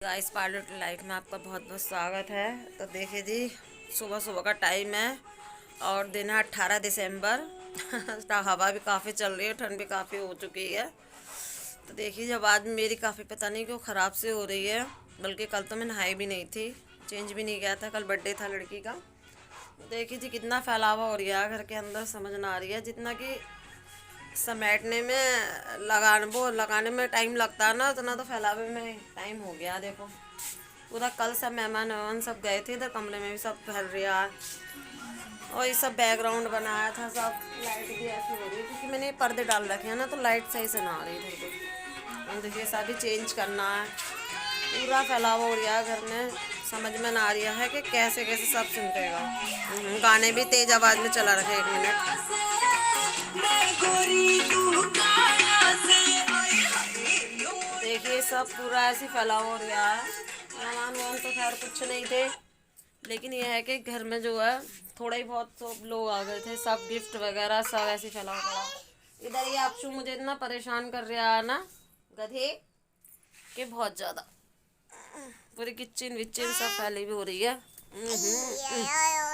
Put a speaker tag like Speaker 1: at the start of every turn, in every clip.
Speaker 1: Guys pilot life में आपका बहुत बहुत स्वागत है। तो देखिए जी, सुबह सुबह का टाइम है और दिन है 18 दिसंबर। हवा भी काफ़ी चल रही है, ठंड भी काफ़ी हो चुकी है। तो देखिए जब आज मेरी काफ़ी पता नहीं क्यों ख़राब से हो रही है, बल्कि कल तो मैं नहाई भी नहीं थी, चेंज भी नहीं किया था, कल बर्थडे था लड़की का। देखिए जी कितना फैलावा हो रहा है घर के अंदर, समझ ना आ रही है। जितना कि समेटने में लगाने में टाइम लगता है ना, उतना तो फैलावे में टाइम हो गया। देखो पूरा कल सब मेहमान वेहमान सब गए थे, इधर कमरे में भी सब फैल रहा है। और ये सब बैकग्राउंड बनाया था, सब लाइट भी ऐसी हो रही है क्योंकि मैंने पर्दे डाल रखे हैं ना, तो लाइट सही से ना आ रही इधर को। और देखिए सब भी चेंज करना है, पूरा फैलावा हो रहा है घर में। समझ में ना आ रहा है कि कैसे कैसे सब सुनतेगा। गाने भी तेज आवाज़ में चला रखे, 1 मिनट। देखिए सब पूरा ऐसे फैलाव हो रहा है। मेहमान वहमान तो खैर कुछ नहीं थे, लेकिन यह है कि घर में जो है थोड़ा ही बहुत सब लोग आ गए थे, सब गिफ्ट वगैरह सब ऐसे फैला पड़ा। इधर ये अक्षु मुझे इतना परेशान कर रहा है ना गधे, कि बहुत ज़्यादा पूरी किचन विचन सब फैली भी हो रही है।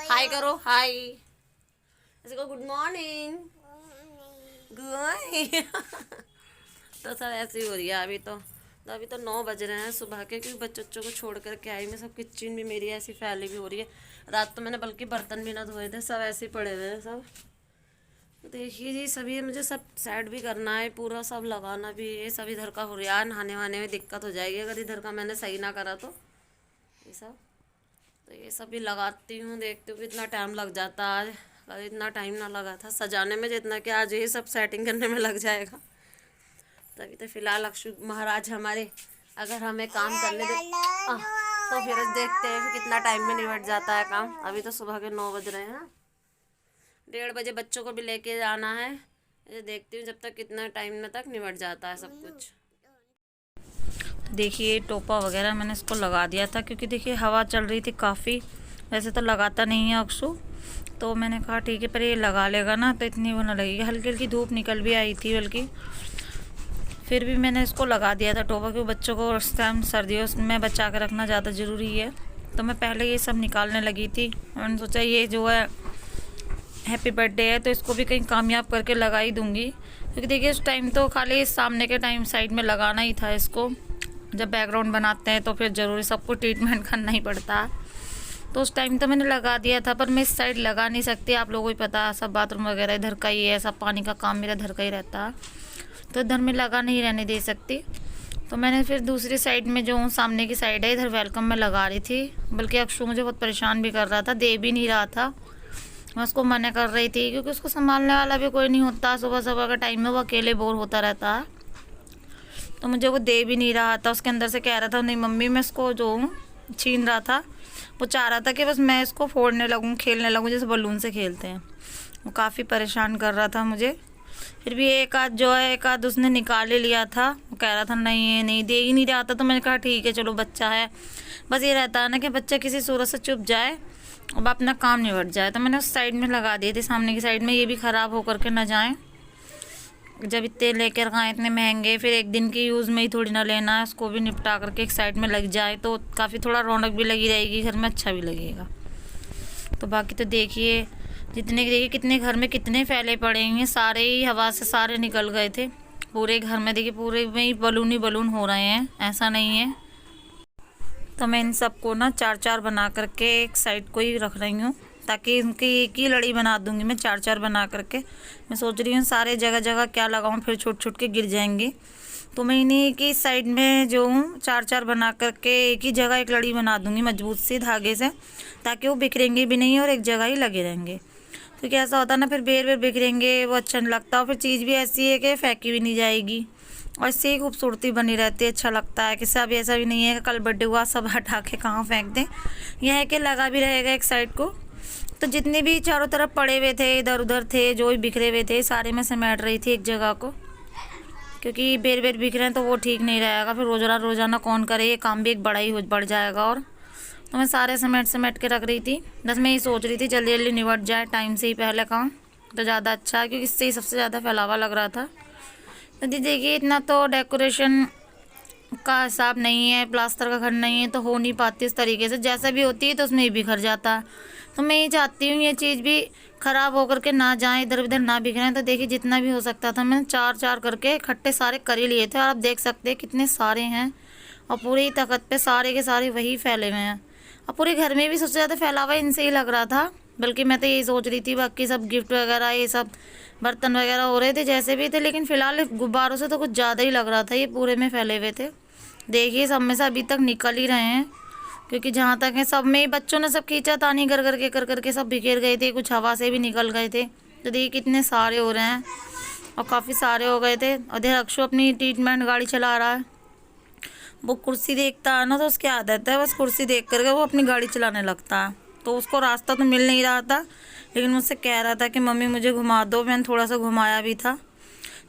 Speaker 1: हाय करो, हाय ऐसे को, गुड मॉर्निंग गुड। तो सर ऐसे ही हो रही है अभी तो 9 बज रहे हैं सुबह के, क्योंकि बच्चों को छोड़ कर के आई मैं। सब किचन भी मेरी ऐसी फैली भी हो रही है। रात तो मैंने बल्कि बर्तन भी ना धोए थे, सब ऐसे ही पड़े हुए हैं सब। देखिए जी सभी मुझे सब सेट भी करना है, पूरा सब लगाना भी है। सब इधर का हो रहा है, नहाने वहाने में दिक्कत हो जाएगी अगर इधर का मैंने सही ना करा तो। ये सब तो ये सब भी लगाती हूँ, देखती हूँ कितना टाइम लग जाता है। कल इतना टाइम ना लगा था सजाने में जितना कि आज ये सब सेटिंग करने में लग जाएगा। तभी तो फिलहाल अक्षु महाराज हमारे अगर हमें काम करने दे तो फिर देखते हैं फिर कितना टाइम में निपट जाता है काम। अभी तो सुबह के 9 बज रहे हैं, 1:30 बजे बच्चों को भी लेके जाना है। ये देखती हूँ जब तक कितना टाइम में तक निपट जाता है सब कुछ।
Speaker 2: देखिए टोपा वगैरह मैंने इसको लगा दिया था, क्योंकि देखिए हवा चल रही थी काफ़ी। वैसे तो लगाता नहीं है अक्षु, तो मैंने कहा ठीक है पर ये लगा लेगा ना तो इतनी वो ना लगेगी। हल्की हल्की धूप निकल भी आई थी, बल्कि फिर भी मैंने इसको लगा दिया था टोपा, क्योंकि बच्चों को उस टाइम सर्दियों में बचा कर रखना ज़्यादा ज़रूरी है। तो मैं पहले ये सब निकालने लगी थी। मैंने सोचा ये जो है हैप्पी बर्थडे है तो इसको भी कहीं कामयाब करके लगा ही दूँगी, क्योंकि देखिए उस टाइम तो खाली सामने के टाइम साइड में लगाना ही था इसको। जब बैकग्राउंड बनाते हैं तो फिर ज़रूरी सबको ट्रीटमेंट करना ही पड़ता है। तो उस टाइम तो मैंने लगा दिया था, पर मैं इस साइड लगा नहीं सकती, आप लोगों को ही पता है सब बाथरूम वगैरह इधर का ही है, सब पानी का काम मेरा इधर का ही रहता है, तो इधर में लगा नहीं रहने दे सकती। तो मैंने फिर दूसरी साइड में जो सामने की साइड है इधर वेलकम में लगा रही थी। बल्कि अक्षु मुझे बहुत परेशान भी कर रहा था, दे भी नहीं रहा था। मैं उसको मना कर रही थी क्योंकि उसको संभालने वाला भी कोई नहीं होता, सुबह सुबह का टाइम में वो अकेले बोर होता रहता है। तो मुझे वो दे भी नहीं रहा था, उसके अंदर से कह रहा था नहीं मम्मी, मैं इसको जो छीन रहा था। वो चाह रहा था कि बस मैं इसको फोड़ने लगूँ, खेलने लगूँ जैसे बलून से खेलते हैं। वो काफ़ी परेशान कर रहा था मुझे। फिर भी एक आध उसने निकाल ही लिया था। वो कह रहा था नहीं नहीं, दे ही नहीं रहा था। तो मैंने कहा ठीक है चलो बच्चा है, बस ये रहता है ना कि बच्चा किसी सूरत से चुप जाए अब अपना काम निपट जाए। तो मैंने उस साइड में लगा दिए थे, सामने की साइड में, ये भी ख़राब होकर के ना जाएँ। जब इतने लेकर आए इतने महंगे, फिर एक दिन की यूज़ में ही थोड़ी ना लेना है, उसको भी निपटा करके एक साइड में लग जाए तो काफ़ी थोड़ा रौनक भी लगी रहेगी घर में, अच्छा भी लगेगा। तो बाकी तो देखिए देखिए कितने घर में कितने फैले पड़े हैं, सारे ही हवा से सारे निकल गए थे पूरे घर में। देखिए पूरे में ही बलून हो रहे हैं, ऐसा नहीं है। तो मैं इन सबको ना 4-4 बना करके एक साइड को ही रख रही हूँ, ताकि इनकी एक ही लड़ी बना दूंगी मैं 4-4 बना करके। मैं सोच रही हूँ सारे जगह जगह क्या लगाऊँ, फिर छोट छोट के गिर जाएंगे। तो मैं इन्हीं की साइड में जो हूँ 4-4 बना करके एक ही जगह एक लड़ी बना दूंगी मजबूत सी धागे से, ताकि वो बिखरेंगे भी नहीं और एक जगह ही लगे रहेंगे। क्योंकि ऐसा होता है ना फिर बेर बेर बिखरेंगे, वो अच्छा नहीं लगता। और फिर चीज़ भी ऐसी है कि फेंकी भी नहीं जाएगी और इससे ही खूबसूरती बनी रहती है, अच्छा लगता है। किसी अभी ऐसा भी नहीं है कि कल बर्थडे हुआ सब हटा के कहाँ फेंक दें, यह है कि लगा भी रहेगा एक साइड को। तो जितने भी चारों तरफ पड़े हुए थे, इधर उधर थे, जो भी बिखरे हुए थे, सारे में समेट रही थी एक जगह को, क्योंकि बेर बेर बिखरे हैं तो वो ठीक नहीं रहेगा। फिर रोजाना कौन करे, ये काम भी एक बड़ा ही बढ़ जाएगा। और तो मैं सारे समेट के रख रही थी। बस मैं ये सोच रही थी जल्दी जल्दी निपट जाए टाइम से ही पहले काम, तो ज़्यादा अच्छा है, क्योंकि इससे ही सबसे ज़्यादा फैलावा लग रहा था। तो देखिए इतना तो डेकोरेशन का हिसाब नहीं है, प्लास्टर का घर नहीं है, तो हो नहीं पाती इस तरीके से। जैसा भी होती है तो उसमें ही बिखर जाता है। तो मैं ये चाहती हूँ ये चीज़ भी ख़राब होकर के ना जाए, इधर उधर ना बिखरें। तो देखिए जितना भी हो सकता था मैंने चार चार करके इकट्ठे सारे कर ही लिए थे, और आप देख सकते हैं कितने सारे हैं। और पूरी तखत पे सारे के सारे वही फैले हुए हैं। और पूरे घर में भी सबसे ज़्यादा फैला हुआ इनसे ही लग रहा था। बल्कि मैं तो यही सोच रही थी, बाकी सब गिफ्ट वगैरह ये सब बर्तन वगैरह हो रहे थे जैसे भी थे, लेकिन फ़िलहाल गुब्बारों से तो कुछ ज़्यादा ही लग रहा था, ये पूरे में फैले हुए थे। देखिए सब में से अभी तक निकल ही रहे हैं, क्योंकि जहाँ तक है सब में ही बच्चों ने सब खींचा तानी कर करके सब बिखेर गए थे, कुछ हवा से भी निकल गए थे। तो देखिए कितने सारे हो रहे हैं, और काफ़ी सारे हो गए थे। और देख अक्षु अपनी ट्रीटमेंट गाड़ी चला रहा है। वो कुर्सी देखता है ना तो उसकी आदत है, बस कुर्सी देख करके वो अपनी गाड़ी चलाने लगता है। तो उसको रास्ता तो मिल नहीं रहा था, लेकिन मुझसे कह रहा था कि मम्मी मुझे घुमा दो। मैंने थोड़ा सा घुमाया भी था।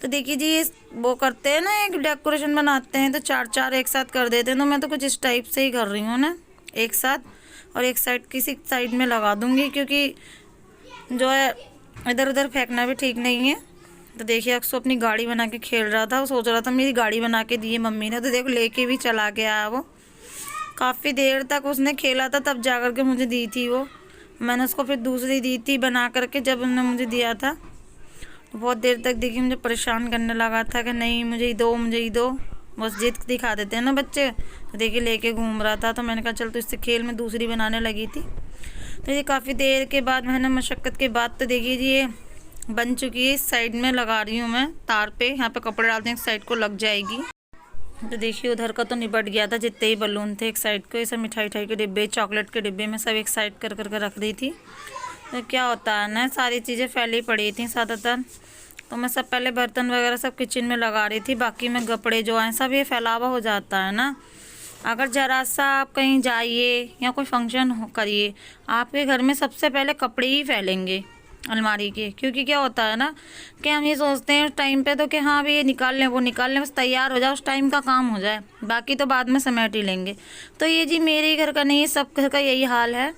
Speaker 2: तो देखिए जी ये वो करते हैं ना, एक डेकोरेशन बनाते हैं तो चार चार एक साथ कर देते हैं। तो मैं तो कुछ इस टाइप से ही कर रही हूँ ना, एक साथ, और एक साइड किसी साइड में लगा दूँगी, क्योंकि जो है इधर उधर फेंकना भी ठीक नहीं है। तो देखिए अक्सू अपनी गाड़ी बना के खेल रहा था। वो सोच रहा था मेरी गाड़ी बना के दी है मम्मी ने, तो देखो लेके भी चला के आया वो। काफ़ी देर तक उसने खेला था, तब जा कर के मुझे दी थी वो। मैंने उसको फिर दूसरी दी थी बना करके, जब उन्होंने मुझे दिया था। तो बहुत देर तक देखिए मुझे परेशान करने लगा था कि नहीं मुझे ही दो, मुझे ही दो। बस जिद दिखा देते हैं ना बच्चे। तो देखिए लेके घूम रहा था, तो मैंने कहा चल तो इससे खेल में दूसरी बनाने लगी थी। तो ये काफ़ी देर के बाद, मैंने मशक्क़त के बाद, तो देखिए जी ये बन चुकी है। इस साइड में लगा रही हूँ मैं तार पे, यहाँ पे कपड़े डालते हैं, एक साइड को लग जाएगी। तो देखिए उधर का तो निपट गया था, जितने ही बलून थे एक साइड को, ये सब मिठाई के डिब्बे, चॉकलेट के डिब्बे में सब एक साइड कर रख दी थी। तो क्या होता है ना, सारी चीज़ें फैली पड़ी थी ज़्यादातर। तो मैं सब पहले बर्तन वगैरह सब किचन में लगा रही थी, बाकी में कपड़े जो हैं सब ये फैलावा हो जाता है ना। अगर ज़रा सा आप कहीं जाइए या कोई फंक्शन करिए, आपके घर में सबसे पहले कपड़े ही फैलेंगे अलमारी के। क्योंकि क्या होता है ना कि हम ये सोचते हैं उस टाइम पे तो कि हाँ अभी ये निकाल लें वो निकाल लें, बस तैयार हो जाए, उस टाइम का काम हो जाए, बाकी तो बाद में समेट ही लेंगे। तो ये जी मेरे ही घर का नहीं है, सब घर का यही हाल है।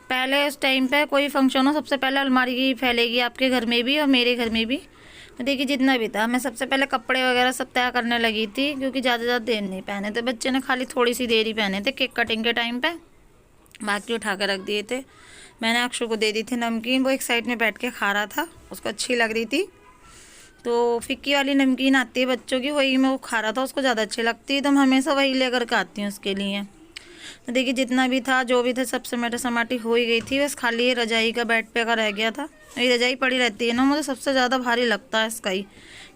Speaker 2: पहले उस टाइम पे कोई फंक्शन हो, सबसे पहले अलमारी की फैलेगी, आपके घर में भी और मेरे घर में भी। तो देखिए जितना भी था, मैं सबसे पहले कपड़े वगैरह सब तय करने लगी थी, क्योंकि ज़्यादा देर नहीं पहने थे बच्चे ने, खाली थोड़ी सी देर ही पहने थे केक कटिंग के टाइम पे, बाकी उठा कर रख दिए थे। मैंने अक्षु को दे दी थी नमकीन, वो एक साइड में बैठ के खा रहा था, उसको अच्छी लग रही थी। तो फिक्की वाली नमकीन आती है बच्चों की, वही में वो खा रहा था, उसको ज़्यादा अच्छी लगती है, तो मैं हमेशा वही लेकर के आती हूँ उसके लिए। तो देखिए जितना भी था जो भी था सब समेटा समाटी हो ही गई थी, बस खाली ये रजाई का बेड पे का रह गया था। ये रजाई पड़ी रहती है ना, मुझे सबसे ज़्यादा भारी लगता है इसका ही,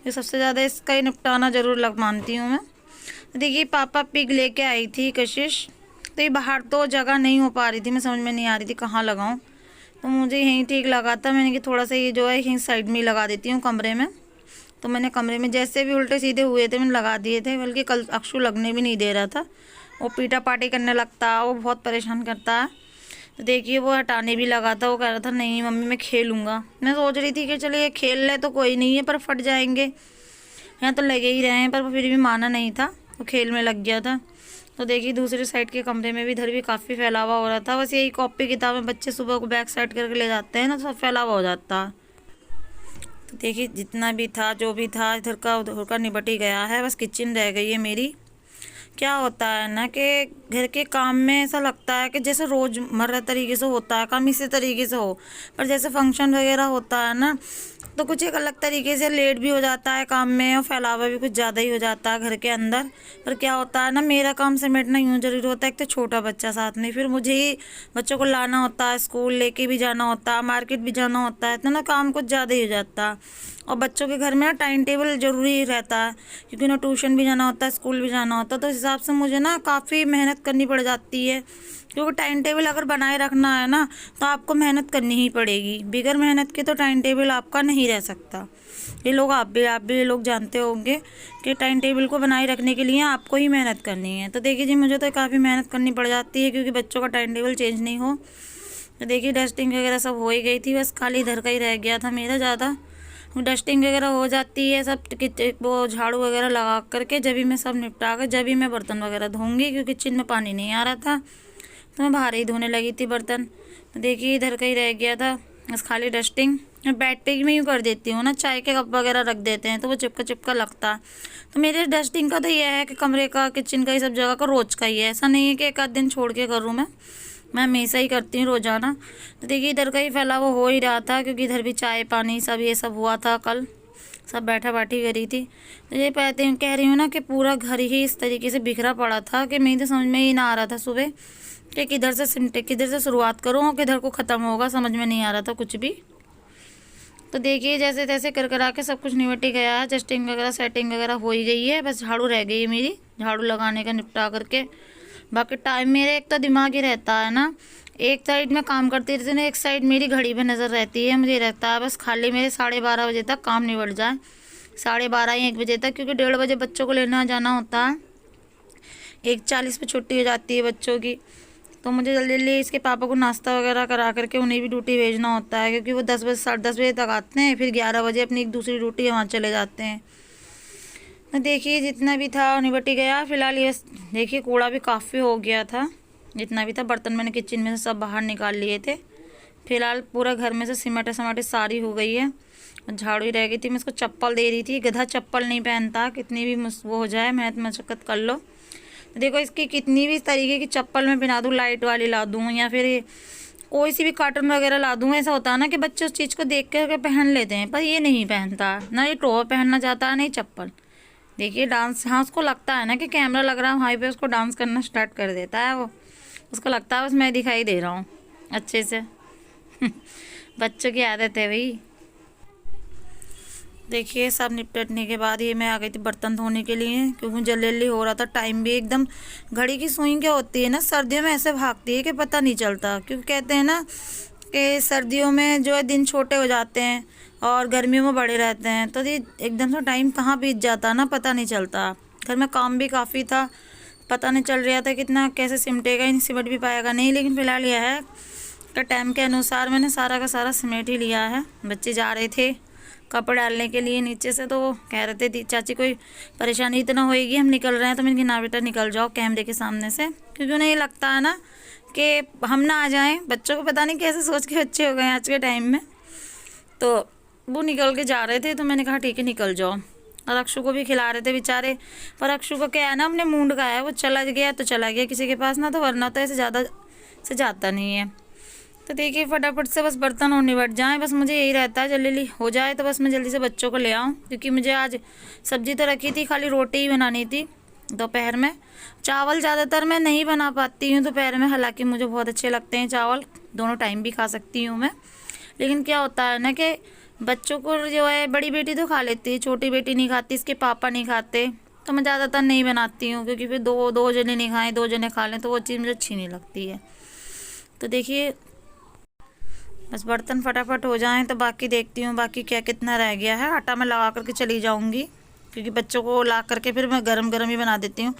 Speaker 2: ये सबसे ज़्यादा इसका ही निपटाना ज़रूर मानती हूँ मैं। देखिए पापा पिग लेके आई थी कशिश, तो ये बाहर तो जगह नहीं हो पा रही थी, मैं समझ में नहीं आ रही थी कहाँ लगाऊँ। तो मुझे यहीं ठीक लगा था, मैंने कि थोड़ा सा ये जो है यहीं साइड में ही लगा देती हूँ कमरे में। तो मैंने कमरे में जैसे भी उल्टे सीधे हुए थे मैंने लगा दिए थे, बल्कि कल अक्षु लगने भी नहीं दे रहा था, वो पीटा पाटी करने लगता है, वो बहुत परेशान करता है। तो देखिए वो हटाने भी लगा था, वो कह रहा था नहीं मम्मी मैं खेलूँगा। मैं सोच रही थी कि चलिए खेल ले तो कोई नहीं है, पर फट जाएंगे, यहाँ तो लगे ही रहे हैं, पर वो फिर भी माना नहीं था, वो खेल में लग गया था। तो देखिए दूसरी साइड के कमरे में भी, इधर भी काफ़ी फैलावा हो रहा था। बस यही कॉपी किताबें बच्चे सुबह को बैक साइड करके ले जाते हैं ना, तो सब फैलावा हो जाता है। तो देखिए जितना भी था जो भी था इधर का उधर का निपट ही गया है, बस किचन रह गई है मेरी। क्या होता है ना कि घर के काम में ऐसा लगता है कि जैसे रोज़मर्रा तरीके से होता है काम, इसी तरीके से हो, पर जैसे फंक्शन वगैरह होता है ना तो कुछ एक अलग तरीके से लेट भी हो जाता है काम में, और फैलावा भी कुछ ज़्यादा ही हो जाता है घर के अंदर। पर क्या होता है ना, मेरा काम समेटना यूँ जरूरी होता है, एक तो छोटा बच्चा साथ में, फिर मुझे ही बच्चों को लाना होता है, स्कूल लेके भी जाना होता है, मार्केट भी जाना होता है, इतना ना काम कुछ ज़्यादा ही हो जाता है। और बच्चों के घर में ना टाइम टेबल ज़रूरी रहता है, क्योंकि उन्हें ट्यूशन भी जाना होता है, स्कूल भी जाना होता है। तो इस हिसाब से मुझे ना काफ़ी मेहनत करनी पड़ जाती है, क्योंकि टाइम टेबल अगर बनाए रखना है ना तो आपको मेहनत करनी ही पड़ेगी, बगैर मेहनत के तो टाइम टेबल आपका नहीं रह सकता। ये लोग आप भी लोग जानते होंगे कि टाइम टेबल को बनाए रखने के लिए आपको ही मेहनत करनी है। तो देखिए जी मुझे तो काफ़ी मेहनत करनी पड़ जाती है, क्योंकि बच्चों का टाइम टेबल चेंज नहीं हो। तो देखिए डस्टिंग वगैरह सब हो ही गई थी, बस खाली इधर का ही रह गया था मेरा। ज़्यादा डस्टिंग वगैरह हो जाती है सब, वो झाड़ू वगैरह लगा करके जब भी मैं सब निपटा कर जब भी मैं बर्तन वगैरह धोऊंगी, क्योंकि किचन में पानी नहीं आ रहा था तो मैं बाहर ही धोने लगी थी बर्तन। तो देखिए इधर का ही रह गया था बस खाली डस्टिंग। मैं बेड पे ही मैं यूँ कर देती हूँ ना, चाय के कप वगैरह रख देते हैं तो वो चिपका चिपका लगता है। तो मेरे डस्टिंग का तो ये है कि कमरे का, किचन का, ये सब जगह का रोज़ का ही है, ऐसा नहीं है कि एक आध दिन छोड़ के करूँ मैं हमेशा ही करती हूँ रोज़ाना। तो देखिए इधर का ही फैलावा हो ही रहा था, क्योंकि इधर भी चाय पानी सब ये सब हुआ था, कल सब बैठा बैठी करी थी। तो ये कह रही हूँ ना कि पूरा घर ही इस तरीके से बिखरा पड़ा था कि मेरी तो समझ में ही ना आ रहा था सुबह कि किधर से शुरुआत करूँ और किधर को ख़त्म होगा, समझ में नहीं आ रहा था कुछ भी। तो देखिए जैसे तैसे कर करा के सब कुछ निपट ही गया है, जस्टिंग वगैरह सेटिंग वगैरह हो ही गई है, बस झाड़ू रह गई है मेरी, झाड़ू लगाने का निपटा करके। बाकी टाइम मेरे एक तो दिमाग ही रहता है ना, एक साइड में काम करती रहती हूँ ना, एक साइड मेरी घड़ी पे नज़र रहती है, मुझे रहता है बस खाली मेरे 12:30 बजे तक काम निपट जाए, 12:30 या 1 बजे तक, क्योंकि 1:30 बजे बच्चों को लेना जाना होता है, 1:40 पे छुट्टी हो जाती है बच्चों की। तो मुझे जल्दी जल्दी इसके पापा को नाश्ता वगैरह करा करके उन्हें भी ड्यूटी भेजना होता है, क्योंकि वो 10 बजे 10:30 बजे तक आते हैं, फिर 11 बजे अपनी एक दूसरी ड्यूटी है वहाँ चले जाते हैं। तो देखिए जितना भी था निपट ही गया। फिलहाल ये देखिए कूड़ा भी काफ़ी हो गया था, जितना भी था बर्तन मैंने किचन में से सब बाहर निकाल लिए थे। फिलहाल पूरा घर में से सिमटे समाटे सारी हो गई है, झाड़ू ही रह गई थी। मैं इसको चप्पल दे रही थी, गधा चप्पल नहीं पहनता, कितनी भी वो हो जाए मेहनत मशक्क़त कर लो। देखो इसकी कितनी भी इस तरीके की चप्पल मैं पहना दूँ, लाइट वाली ला दूँ या फिर कोई सी भी कार्टून वगैरह ला दूँ, ऐसा होता है ना कि बच्चे उस चीज़ को देख कर पहन लेते हैं, पर ये नहीं पहनता, ना ये टॉप पहनना चाहता है, नहीं चप्पल। देखिए डांस, हाँ उसको लगता है ना कि कैमरा लग रहा है वहीं पे, उसको डांस करना स्टार्ट कर देता है वो, उसको लगता है बस मैं दिखाई दे रहा हूँ अच्छे से। बच्चों की आदत है भाई। देखिए सब निपटने के बाद ये मैं आ गई थी बर्तन धोने के लिए, क्योंकि जल्दी जल्दी हो रहा था, टाइम भी एकदम, घड़ी की सुई क्या होती है ना सर्दियों में ऐसे भागती है कि पता नहीं चलता, क्योंकि कहते हैं ना कि सर्दियों में जो है दिन छोटे हो जाते हैं और गर्मियों में बड़े रहते हैं, तो ये एकदम से टाइम कहाँ बीत जाता है ना पता नहीं चलता। घर में काम भी काफ़ी था, पता नहीं चल रहा था कितना कैसे सिमटेगा, इन सिमट भी पाएगा नहीं, लेकिन फ़िलहाल यह है कि टाइम के अनुसार मैंने सारा का सारा सिमट ही लिया है। बच्चे जा रहे थे कपड़े डालने के लिए नीचे से, तो वो कह रहे थे चाची कोई परेशानी इतना होएगी, हम निकल रहे हैं, तो मैंने कहा ना बेटा निकल जाओ कैमरे के सामने से, क्योंकि उन्हें ये लगता है ना कि हम ना आ जाएं। बच्चों को पता नहीं कैसे सोच के अच्छे हो गए आज के टाइम में, तो वो निकल के जा रहे थे, तो मैंने कहा ठीक है निकल जाओ। और अक्षु को भी खिला रहे थे बेचारे, पर अक्षु को क्या है ना अपने मूड का है, वो चला गया तो चला गया किसी के पास ना, तो वरना तो ऐसे ज़्यादा से जाता नहीं है। तो देखिए फटाफट से बस बर्तन और निपट जाएं, बस मुझे यही रहता है जल्दी जल्दी हो जाए तो बस मैं जल्दी से बच्चों को ले आऊँ, क्योंकि मुझे आज सब्जी तो रखी थी, खाली रोटी ही बनानी थी दोपहर में। चावल ज़्यादातर मैं नहीं बना पाती हूँ दोपहर में, हालांकि मुझे बहुत अच्छे लगते हैं चावल, दोनों टाइम भी खा सकती हूँ मैं, लेकिन क्या होता है ना कि बच्चों को जो है, बड़ी बेटी तो खा लेती है, छोटी बेटी नहीं खाती, इसके पापा नहीं खाते, तो मैं ज़्यादातर नहीं बनाती हूँ, क्योंकि फिर दो जने नहीं खाएं, 2 जने खा लें तो वो चीज़ मुझे अच्छी नहीं लगती है। तो देखिए बस बर्तन फटाफट हो जाएं तो बाकी देखती हूँ बाकी क्या कितना रह गया है। आटा मैं लगा करके चली जाऊँगी, क्योंकि बच्चों को ला करके फिर मैं गरम गरम ही बना देती हूँ।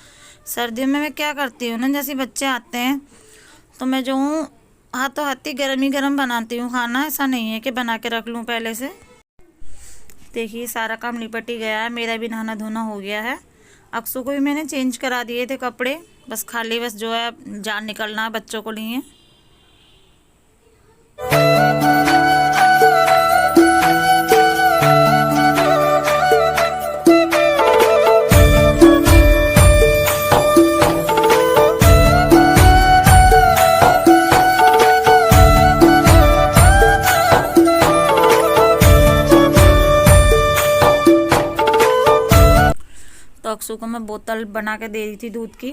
Speaker 2: सर्दियों में मैं क्या करती हूँ ना, जैसे बच्चे आते हैं तो मैं जो हूँ हाथों हाथी गरम ही गरम बनाती हूँ खाना, ऐसा नहीं है कि बना के रख लूँ पहले से। देखिए सारा काम निपट ही गया है, मेरा भी नहाना धोना हो गया है, अक्सू को भी मैंने चेंज करा दिए थे कपड़े, बस खाली बस जो है जान निकलना है बच्चों को लिए। तो अक्सू को मैं बोतल बना के दे रही थी दूध की,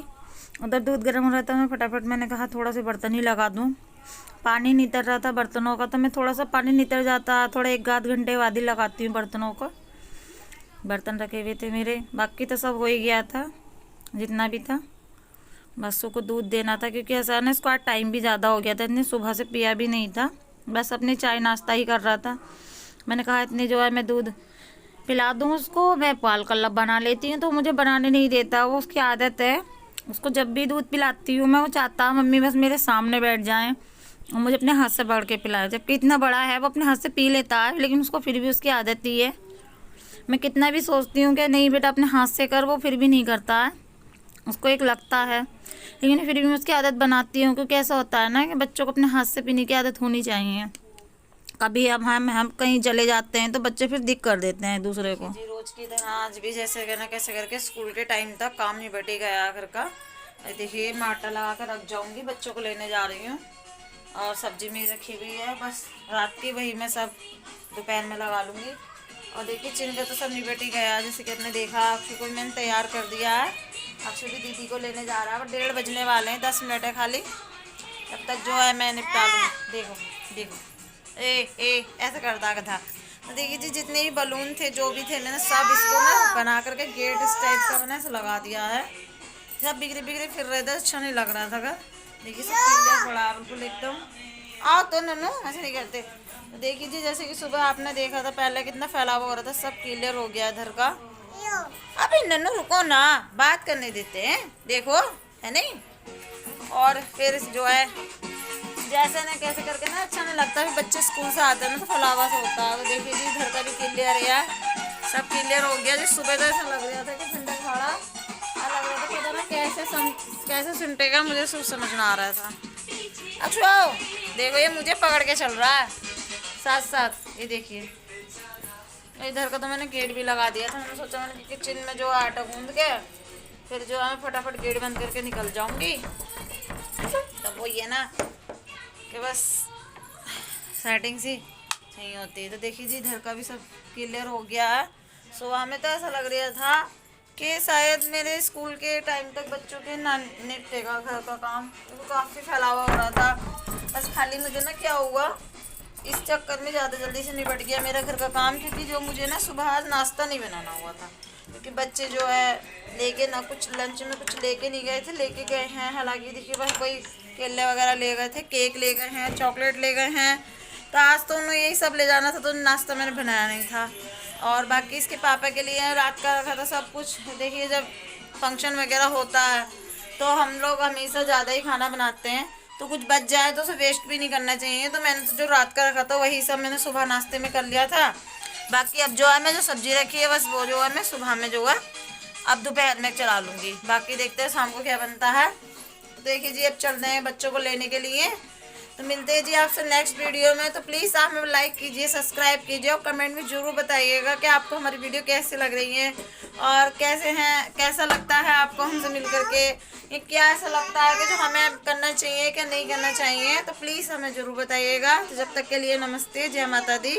Speaker 2: उधर दूध गर्म हो रहा था, मैं फटाफट मैंने कहा थोड़ा सा बर्तन ही लगा दूं, पानी नितर रहा था बर्तनों का, तो मैं थोड़ा सा पानी नितर जाता, थोड़ा 1 आध घंटे बाद ही लगाती हूँ बर्तनों को। बर्तन रखे हुए थे मेरे, बाकी तो सब हो ही गया था जितना भी था, बस को दूध देना था, क्योंकि ऐसा ना इसको आज टाइम भी ज़्यादा हो गया था, इतनी सुबह से पिया भी नहीं था, बस अपनी चाय नाश्ता ही कर रहा था। मैंने कहा इतनी जो है मैं दूध पिला दूँ उसको, मैं पाल कल्लब बना लेती हूँ, तो मुझे बनाने नहीं देता, वो उसकी आदत है, उसको जब भी दूध पिलाती हूँ मैं वो चाहता है मम्मी बस मेरे सामने बैठ जाएं और मुझे अपने हाथ से पकड़ के पिलाए, जबकि इतना बड़ा है वो अपने हाथ से पी लेता है, लेकिन उसको फिर भी उसकी आदत ही है। मैं कितना भी सोचती हूँ कि नहीं बेटा अपने हाथ से कर, वो फिर भी नहीं करता है, उसको एक लगता है, लेकिन फिर भी मैं उसकी आदत बनाती हूँ, क्योंकि ऐसा होता है ना कि बच्चों को अपने हाथ से पीने की आदत होनी चाहिए, कभी अब हम कहीं चले जाते हैं तो बच्चे फिर दिक कर देते हैं दूसरे को।
Speaker 1: जी रोज की तरह आज भी जैसे कहना कैसे करके स्कूल के टाइम तक काम निपट ही गया घर का। ये देखिए मैं आटा लगा कर रख जाऊंगी, बच्चों को लेने जा रही हूँ। और सब्जी मेरी रखी हुई है, बस रात की वही मैं सब दोपहर में लगा लूँगी। और देखिए चिन का तो सब निपट ही गया, जैसे कि आपने देखा। अक्षु को मैंने तैयार कर दिया है, अक्षु भी दीदी को लेने जा रहा है। और 1:30 बजने वाले हैं, 10 मिनट है खाली, तब तक जो है मैं निपटा लूँगी। देखो देखो ए ऐसा करता था। तो देखिए जी जितने भी बलून थे जो भी थे मैंने सब इसको ना बना करके गेट इस टाइप का मैंने ऐसे लगा दिया है। सब बिगड़े बिगड़े फिर रहे थे, अच्छा नहीं लग रहा था अगर। देखिए सब क्लियर पड़ा बिल्कुल एकदम। आओ तो नन्नू ऐसे नहीं करते। तो देखिए जी जैसे कि सुबह आपने देखा था पहले कितना फैलावा हो रहा था, सब क्लियर हो गया इधर का। अभी नन्नू रुको ना, बात करने देते हैं, देखो है नहीं। और फिर जो है जैसे ना कैसे करके ना अच्छा नहीं लगता, फिर बच्चे स्कूल से आते हैं ना तो फलावा से होता है। तो देखिए जी इधर का भी क्लियर है, सब क्लियर हो गया जी। सुबह तो ऐसा लग रहा था कि ठंडा खाड़ा लग रहा था, पता ना कैसे सिमटेगा, मुझे सब समझ में आ रहा था। अच्छा आओ देखो ये मुझे पकड़ के चल रहा है साथ साथ, ये देखिए। इधर का तो मैंने गेट भी लगा दिया था, मैंने सोचा मैंने किचन में जो आटा गूंद के फिर जो है फटाफट गेट बंद करके निकल जाऊंगी। तब वो ये ना कि बस सेटिंग सी सही होती है। तो देखिए जी इधर का भी सब क्लियर हो गया है। सुबह में तो ऐसा लग रहा था कि शायद मेरे स्कूल के टाइम तक बच्चों के ना निपटेगा घर का काम, तो काफ़ी फैलावा हो रहा था। बस खाली मुझे ना क्या हुआ, इस चक्कर में ज़्यादा जल्दी से निपट गया मेरा घर का काम, क्योंकि जो मुझे ना सुबह आज नाश्ता नहीं बनाना हुआ था, क्योंकि बच्चे जो है लेके ना कुछ लंच में कुछ लेके नहीं गए थे, लेके गए हैं हालांकि देखिए भाई कोई केले वगैरह ले गए थे, केक ले गए हैं, चॉकलेट ले गए हैं। तो आज तो उन्हें यही सब ले जाना था, तो नाश्ता मैंने बनाया नहीं था। और बाकी इसके पापा के लिए रात का रखा था सब कुछ। देखिए जब फंक्शन वगैरह होता है तो हम लोग हमेशा ज़्यादा ही खाना बनाते हैं, तो कुछ बच जाए तो उसे वेस्ट भी नहीं करना चाहिए। तो मैंने तो जो रात का रखा था वही सब मैंने सुबह नाश्ते में कर लिया था। बाकी अब जो है मैं जो सब्जी रखी है बस वो जो है मैं सुबह में जो है अब दोपहर में चला लूँगी। बाकी देखते हैं शाम को क्या बनता है। तो देखिए जी अब चलते हैं बच्चों को लेने के लिए। तो मिलते हैं जी आपसे नेक्स्ट वीडियो में। तो प्लीज़ आप हमें लाइक कीजिए, सब्सक्राइब कीजिए और कमेंट में ज़रूर बताइएगा कि आपको हमारी वीडियो कैसी लग रही है और कैसा लगता है आपको हमसे मिल करके, ये क्या ऐसा लगता है कि जो हमें करना चाहिए क्या नहीं करना चाहिए। तो प्लीज़ हमें ज़रूर बताइएगा। तो जब तक के लिए नमस्ते, जय माता दी।